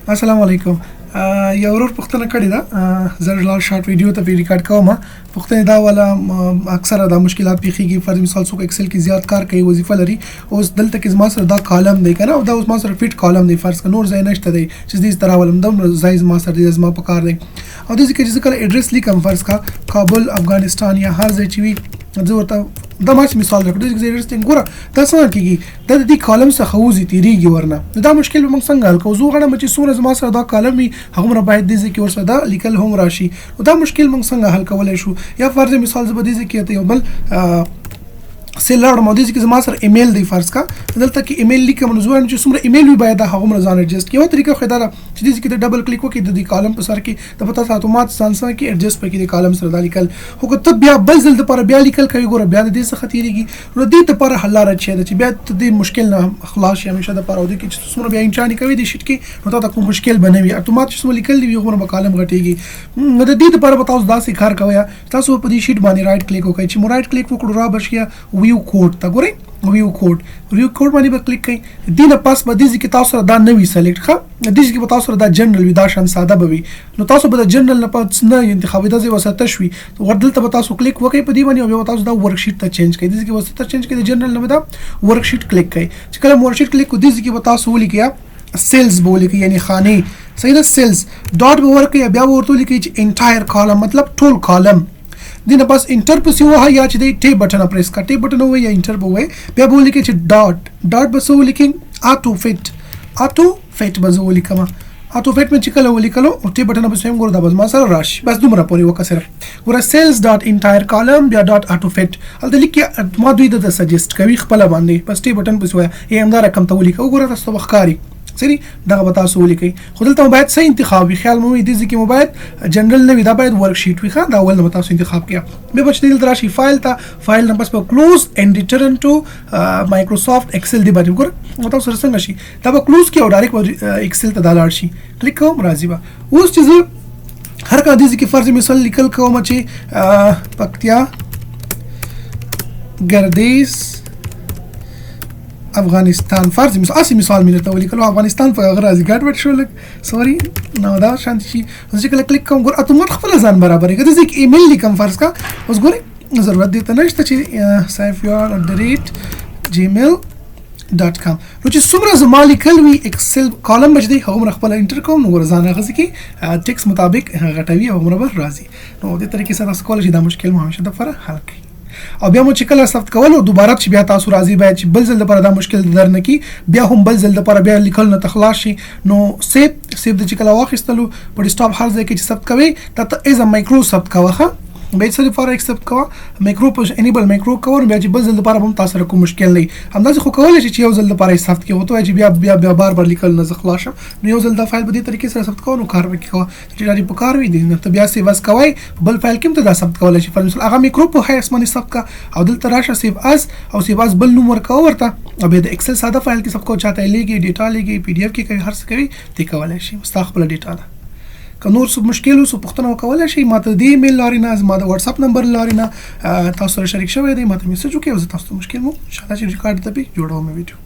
السلام علیکم. یو ورور پوښتنه کړې ده، زه لار شارټ ویډیو ته ریکارډ کوم. پوښتنه دا ولا اکثره دا مشکلات پیښیږي. فرض مثال څوک ایکسل کې زیات کار کوي، وظیفه لري، اوس دلته کې زما سره دا کالم دی کنه، او دا اوس ما سره فټ کالم دی، فرض نور ځای نشته دی چې دې طرح ولم دومره ځای ما سره دی، زما په کار دی. او دې کې چې کله ایډریس لیکم، فرض کا کابل افغانستان یا هر ځای چې وي، زه ورته دا ماش مثال درکړم چې زه رښتینګ ګوره دا څنګه کېږي، دا د دې کالم څخه وځي تیریږي، ورنه دا مشکل به موږ څنګه حل کوو. زه غواړم چې څومره زما سره دا کالم وي هغومره باید دې ځای کې ورسره دا لیکل هم راشي. نو دا مشکل موږ څنګه حل کولی شو؟ یا فرض مثال زه به دې ځای کې یو بل سیل لاړم او دې ځای کې زما سره ایمیل دی، فرض کا دلته کې ایمیل لیکم، نو زه وایم چې څومره ایمیل وي باید دا هغومره ځان ایډجسټ کړي. یوه طریقه خو دا ده چې دې ځای کې د ډبل کلیک وکړي، د دې کالم په سر کې د به تاسو اتومات ځان سره کې ایډجسټ پکې د کالم سره دا لیکل. خو که ته بیا بل ځل دپاره بیا لیکل کوې، ګوره بیا د دې څخه تېرېږي. نو د دې دپاره حل لاره چې ده چې بیا ته دې مشکل نه خلاص شي همیشه دپاره، او دې کې چې څومره بیا انچانې کوې دې شیټ کې، نو تا ته کوم مشکل به نه وي، اتومات چې څومره لیکل دي وي هغومره به کالم غټېږي. نو د دې دپاره به تاسو داسې کار کوئ، تاسو په دې شیټ باندې رایټ کلیک وکړئ. چې مو رایټ کلیک وکړو را به شي ویو کوډ ته، ګورئ ویو کوډ باندې به کلیک کړئ. دې نه پس به دې ځای کې تاسو سره دا نه وي سلیکټ، ښه دې ځای کې به تاسو سره دا جنرل وي، دا شان ساده به وي. نو تاسو به د جنرل نه پس نه انتخابوي، دا ځای وسطه شوي، دلته به تاسو کلیک وکړئ په دې باندې، او بیا به تاسو دا ورک شیټ ته چینج کړئ. دې ځای کې وسطه چینج کړئ، د جنرل نه به دا ورک شیټ کلیک کړئ. چې کله ورک شیټ کلیک کړو دې ځای کې به تاسو ولیکئ سیلز به ولیکئ، یعنی خانې، صحیح ده، سیلز ډاټ به ورکړئ، بیا به ورته ولیکئ چې انټایر کالم مطلب ټول کالم. دې نه بس انټر پسې ووهئ، یا چې دی ټیپ بټن پریس کړه، ټیپ بټن ووهئ یا انټر به ووهئ، بیا به ولیکئ چې ډاټ به څه ولیکئ، آټو فټ به زه ولیکم. آټو فټ مې چې کله ولیکلو او ټیپ بټن پسې هم ګوره دا به زما سره راشي. بس دومره پورې وکړه صرف. ګوره سیلز ډاټ انټایر کالم بیا ډاټ آټو فټ، هلته لیکي ما دوی د سجیسټ کوي خپله باندې، بس ټیپ بټن پسې ووایه یا همدا رقم ته ولیکه. وګوره تاسو ته به ښکاري سری دغه به تاسو ولیکئ. خو دلته مو باید څه انتخاب وي، خیال مو وي دې ځای کې مو باید جنرل نه وي، دا باید ورک شیټ وي، ښه دا اول نه به تاسو انتخاب کړئ. بیا به چې دلته راشي فایل ته، فایل نه پس به کلوز اینډ ریټرن ټو مایکروسافټ ایکسل دې باندې ګوره تاسو سره څنګه شي، دا به کلوز کړئ او ډایرکټ به ایکسل ته دا لاړ شي. کلیک کوم راځي به. اوس چې زه هر کله دې ځای کې فرض مثال لیکل کوم چې پکتیا ګردیز افغانستان، فرض مثال اسی مثال مې درته ولیکلو، افغانستان په هغه راځي ګډوډ شو لږ سوري، نو دا شانتي شي. زه کله کلیک کوم ګوره اتومات خپله ځان برابرېږي. دې ځای کې ایمیل لیکم فرض کا، اوس ګورئ ضرورت دې ته نشته چې saifyar@gmail.com. نو چې څومره زما لیکل وي ایکسل کالم به چې دی هغومره خپله انټر کوم، نو ګوره ځان هغسې کې ټیکس مطابق غټوي او هغومره به راځي. نو دې طریقې سره تاسو کولی شئ دا مشکل مو همیشه دپاره حل کړئ. او بیا مو چې کله ثبت کول او دوباره چې بیا تاسو راځي باید چې بل ځل لپاره دا مشکل در نه کی، بیا هم بل ځل لپاره بیا لیکل نه تخلاص شي. نو سیو د چې کله واخیستلو په ډیسکټاپ هر ځای کې چې ثبت کوئ دا ته ایز ا مایکرو ثبت کوه، ښه به څه لپاره ایکسپټ کوه مایکرو په انیبل مایکرو کوه، بیا چې بل ځل لپاره هم تاسو سره کوم مشکل نه وي. همداسې خو کولی شئ چې یو ځل لپاره یې ثبت کړئ، ورته وایي چې بیا بار بار لیکل نه زه خلاص شم. نو یو ځل دا فایل په دې طریقې سره ثبت کوه، نو کار به کوه چې ډېر په کار وي. نو ته بیا سیو از کوئ، بل فایل کې هم ته دا ثبت کولی شئ. فرض مثال هغه مایکرو په حیث باندې ثبت کړه او دلته راشه سیو از، او سیو از بل نوم ورکوه ورته، او بیا د ایکسل ساده فایل کې ثبت کوه، چاته یې لیږي ډیټا لیږي پی ډي اف کې کوي، هر څه کوي ته کولی شئ، ستا خپله ډیټا ده. که نور څه مشکل اوس پوښتنه وکولی شئ، ما ته د ایمیل لارې نه، زما د واتساپ نمبر لارې نه تاسو سره شریک شوی دی، ما ته میسج وکړئ او زه تاسو ته مشکل مو انشاءالله چې ریکارډ ته پې جوړوم ویډیو.